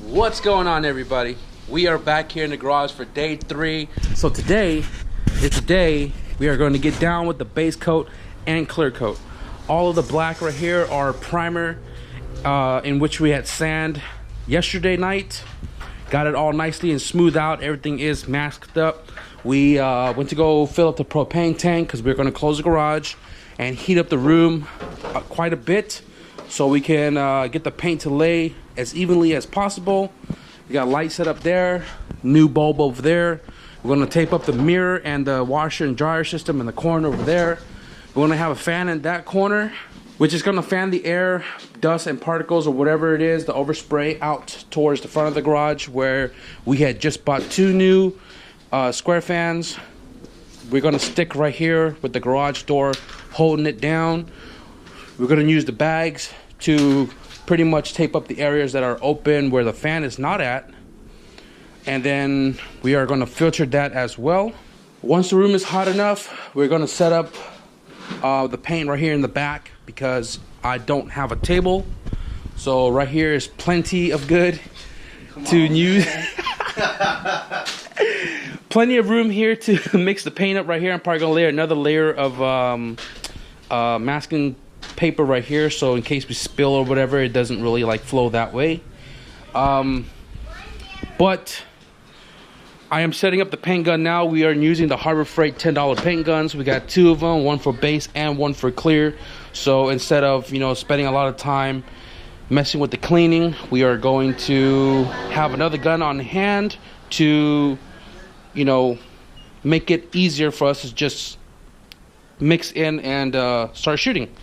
What's going on, everybody? We are back here in the garage for day 3. So today is the day we are going to get down with the base coat and clear coat. All of the black right here are primer, in which we had sand yesterday night. Got it all nicely and smoothed out. Everything is masked up. We went to go fill up the propane tank because we're going to close the garage and heat up the room quite a bit, so we can get the paint to lay as evenly as possible. We got a light set up there, new bulb over there. We're going to tape up the mirror and the washer and dryer system in the corner over there. We're going to have a fan in that corner, which is going to fan the air, dust and particles or whatever it is, the overspray, out towards the front of the garage where we had just bought 2 new square fans. We're going to stick right here with the garage door holding it down. We're going to use the bags to pretty much tape up the areas that are open where the fan is not at, and then we are going to filter that as well. Once the room is hot enough, we're going to set up the paint right here in the back because I don't have a table. So right here is plenty of good to use. Plenty of room here to mix the paint up right here. I'm probably going to lay another layer of masking paper right here, so in case we spill or whatever, it doesn't really like flow that way. But I am setting up the paint gun now. We are using the Harbor Freight $10 paint guns. We got 2 of them, one for base and one for clear. So instead of, you know, spending a lot of time messing with the cleaning, we are going to have another gun on hand to, you know, make it easier for us to just mix in and start shooting.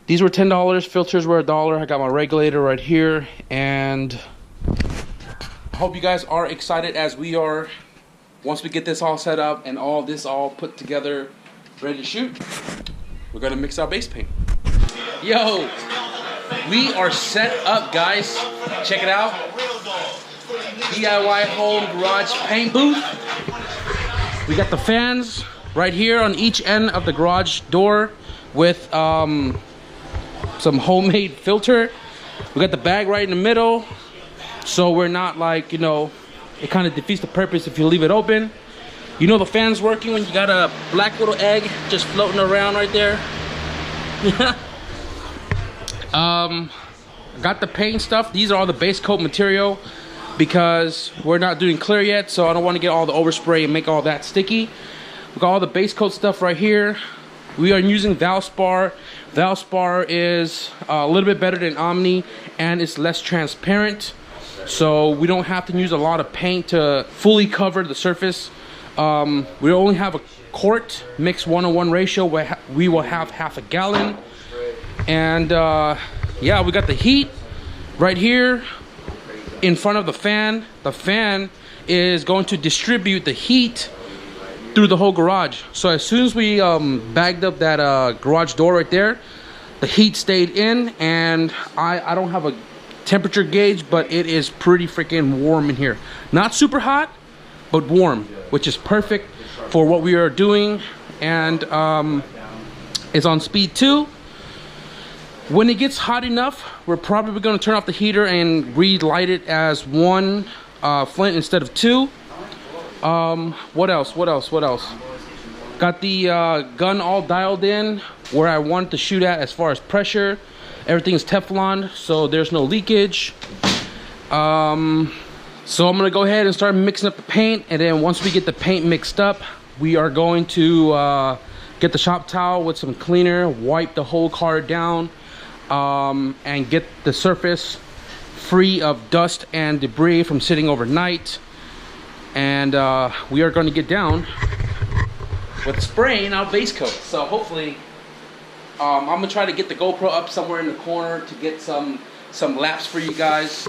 These were $10, filters were $1. I got my regulator right here, and I hope you guys are excited as we are. Once we get this all set up and all this all put together, ready to shoot, we're gonna mix our base paint. Yo, we are set up, guys. Check it out. DIY home garage paint booth. We got the fans right here on each end of the garage door with some homemade filter. We got the bag right in the middle, so we're not like, you know, it kind of defeats the purpose if you leave it open. You know the fan's working when you got a black little egg just floating around right there. Got the paint stuff. These are all the base coat material because we're not doing clear yet, so I don't want to get all the overspray and make all that sticky. We got all the base coat stuff right here. We are using Valspar. Valspar is a little bit better than Omni, and it's less transparent, so we don't have to use a lot of paint to fully cover the surface. We only have a quart mixed 1:1 ratio where we will have half a gallon. And yeah, we got the heat right here in front of the fan. The fan is going to distribute the heat through the whole garage. So as soon as we bagged up that garage door right there, the heat stayed in, and I don't have a temperature gauge, but it is pretty freaking warm in here. Not super hot, but warm, which is perfect for what we are doing. And it's on speed 2. When it gets hot enough, we're probably going to turn off the heater and relight it as 1 flint instead of 2. What else? Got the gun all dialed in where I want to shoot at as far as pressure. Everything is Teflon, so there's no leakage. So I'm gonna go ahead and start mixing up the paint, and then once we get the paint mixed up, we are going to get the shop towel with some cleaner, wipe the whole car down, and get the surface free of dust and debris from sitting overnight. And we are going to get down with spraying our base coat. So hopefully, I'm gonna try to get the GoPro up somewhere in the corner to get some laps for you guys.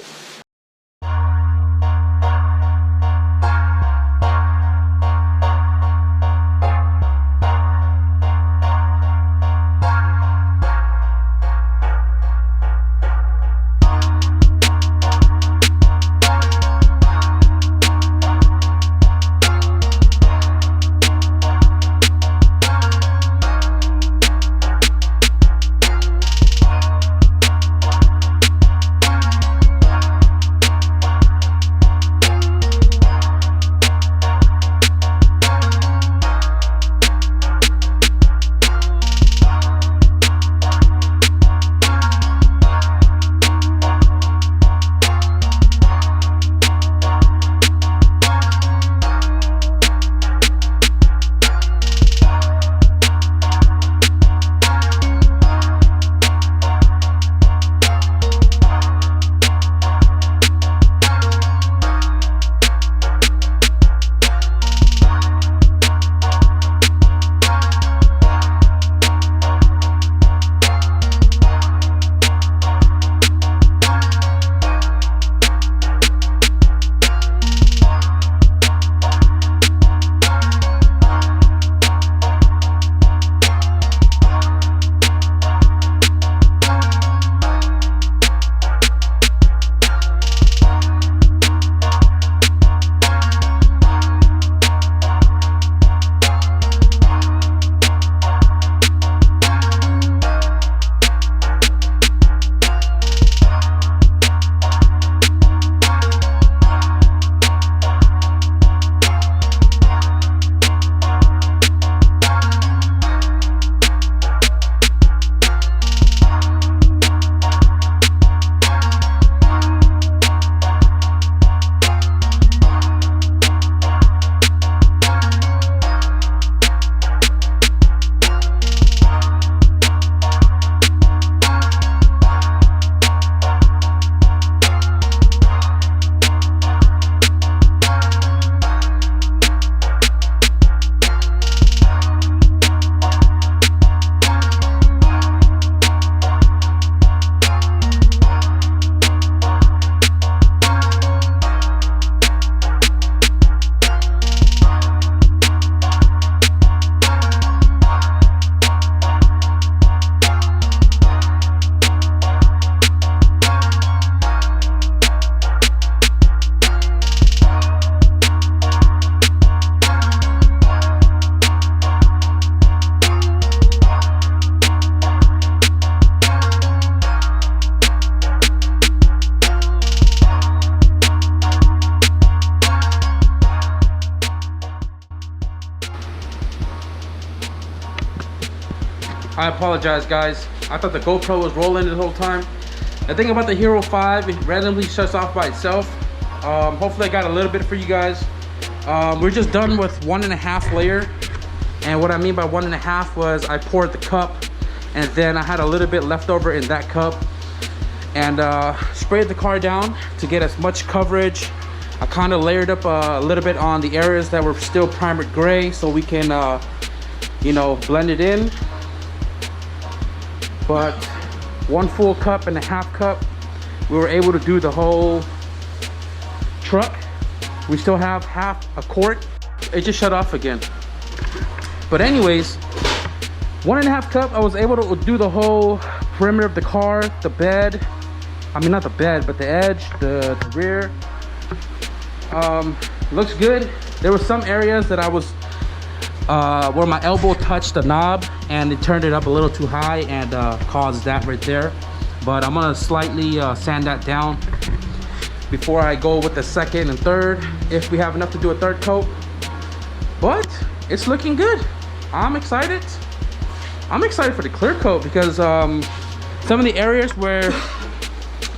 I apologize, guys. I thought the GoPro was rolling the whole time. The thing about the Hero 5, it randomly shuts off by itself. Hopefully I got a little bit for you guys. We're just done with 1.5 layer. And what I mean by 1.5 was I poured the cup and then I had a little bit left over in that cup and sprayed the car down to get as much coverage. I kind of layered up a little bit on the areas that were still primered gray so we can, you know, blend it in. But 1 full cup and a half cup, we were able to do the whole truck. We still have half a quart. It just shut off again. But anyways, 1.5 cup, I was able to do the whole perimeter of the car, the bed. I mean, not the bed, but the edge, the rear. Looks good. There were some areas that I was where my elbow touched the knob and it turned it up a little too high and caused that right there. But I'm gonna slightly sand that down before I go with the second and third, if we have enough to do a third coat. But it's looking good. I'm excited. I'm excited for the clear coat because some of the areas where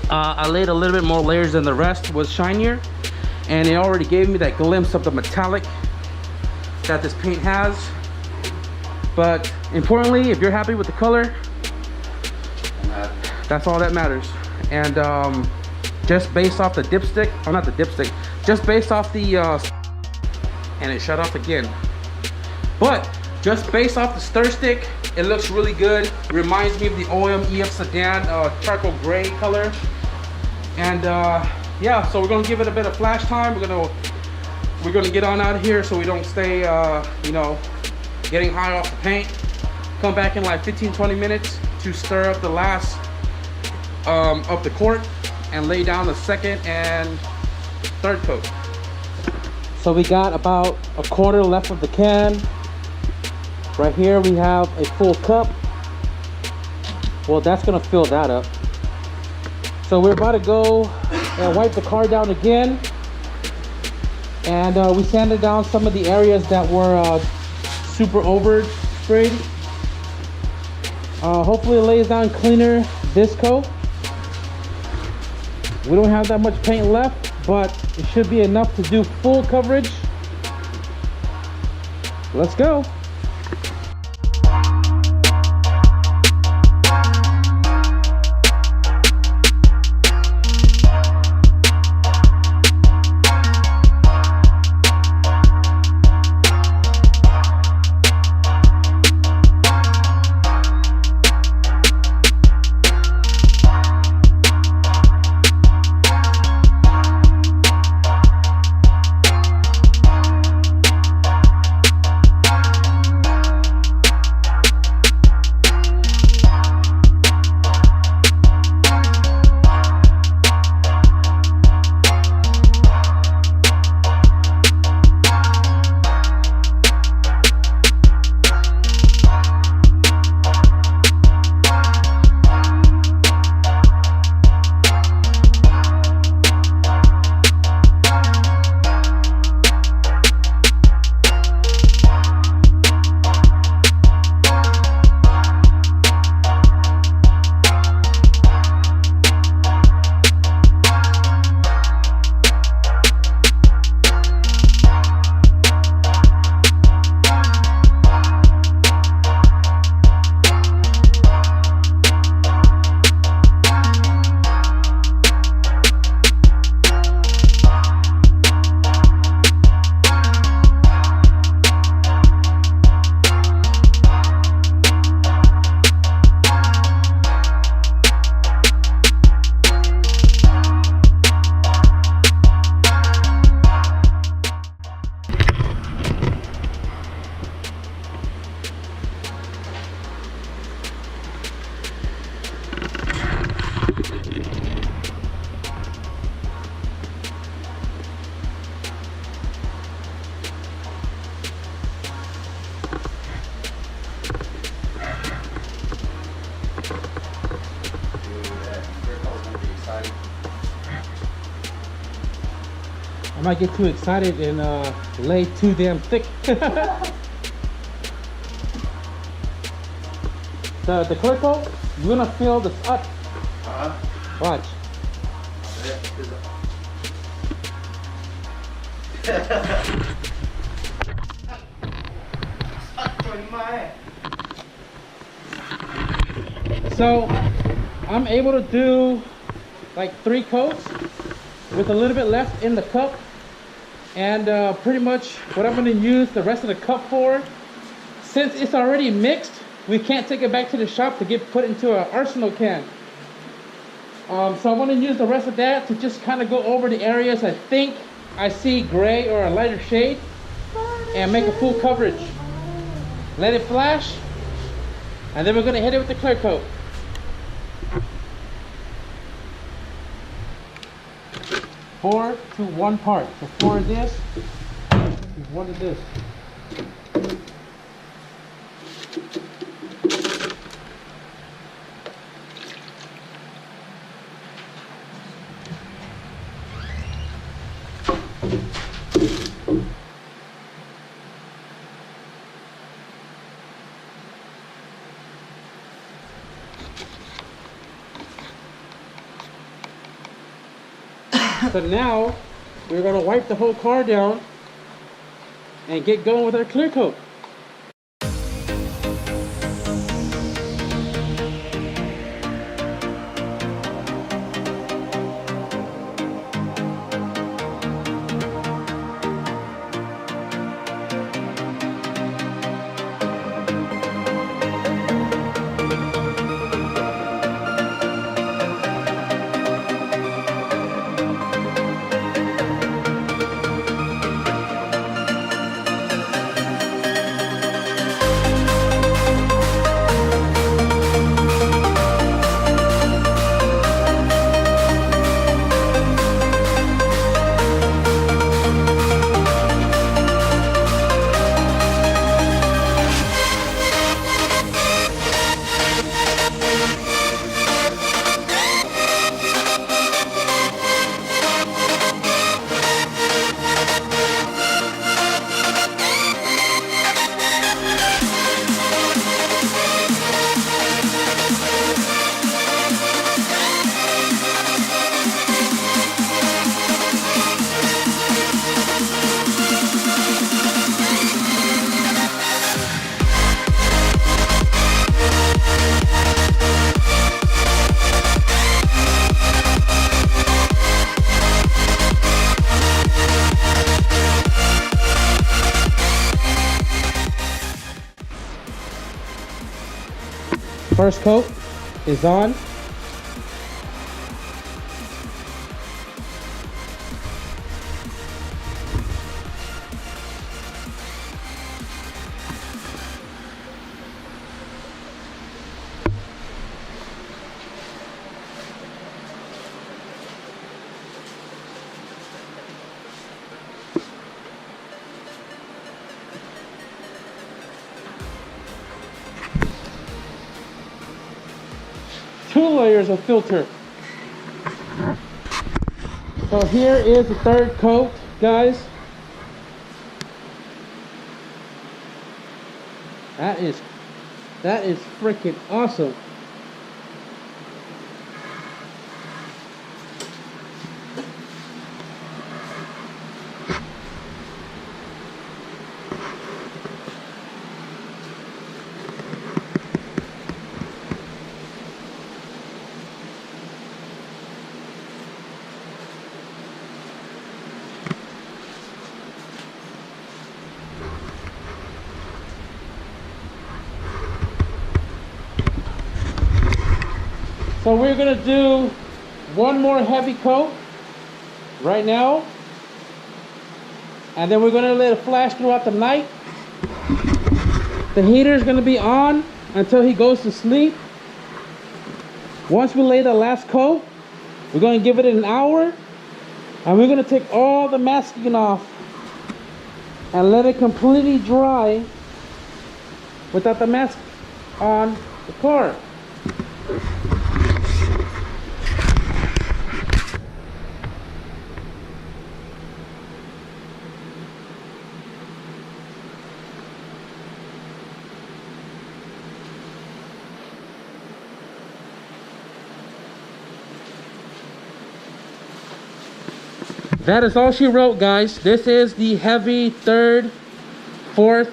I laid a little bit more layers than the rest was shinier, and it already gave me that glimpse of the metallic that this paint has. But importantly, if you're happy with the color, that's all that matters. And just based off the dipstick, or not the dipstick, just based off the and it shut off again. But just based off the stir stick, it looks really good. It reminds me of the OM EF sedan charcoal gray color. And yeah, so we're gonna give it a bit of flash time. We're gonna get on out of here so we don't stay you know, getting high off the paint. Come back in like 15-20 minutes to stir up the last of the quart and lay down the second and third coat. So we got about a quarter left of the can. Right here we have a full cup. Well, that's gonna fill that up. So we're about to go and wipe the car down again. And we sanded down some of the areas that were super over sprayed. Hopefully it lays down cleaner this coat. We don't have that much paint left, but it should be enough to do full coverage. Let's go. I might get too excited and lay too damn thick. the clear coat, you're gonna feel the touch. Watch. So I'm able to do like 3 coats with a little bit left in the cup, and pretty much what I'm going to use the rest of the cup for, since it's already mixed, we can't take it back to the shop to get put into an arsenal can. So I'm going to use the rest of that to just kind of go over the areas I think I see gray or a lighter shade and make a full coverage. Let it flash, and then we're going to hit it with the clear coat. Four to 1 part. So 4 of this, 1 of this. So now we're going to wipe the whole car down and get going with our clear coat. First coat is on. Two layers of filter. So here is the third coat, guys. That is freaking awesome. So we're gonna do one more heavy coat right now, and then we're gonna let it flash throughout the night. The heater is gonna be on until he goes to sleep. Once we lay the last coat, we're gonna give it an hour, and we're gonna take all the masking off and let it completely dry without the mask on the car. that is all she wrote, guys. This is the heavy third or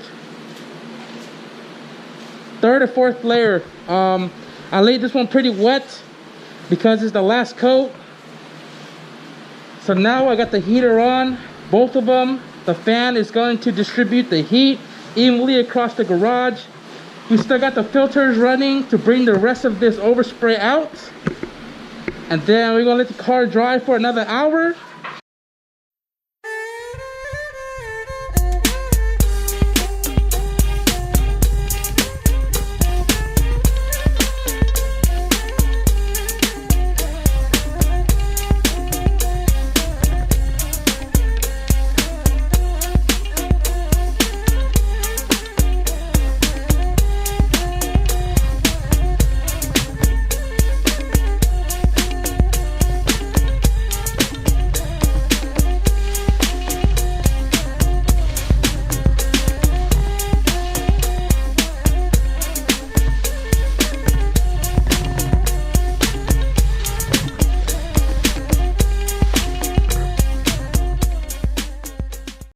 fourth layer. I laid this one pretty wet because it's the last coat. So now I got the heater on, both of them. The fan is going to distribute the heat evenly across the garage. We still got the filters running to bring the rest of this overspray out. And then we're gonna let the car dry for another hour.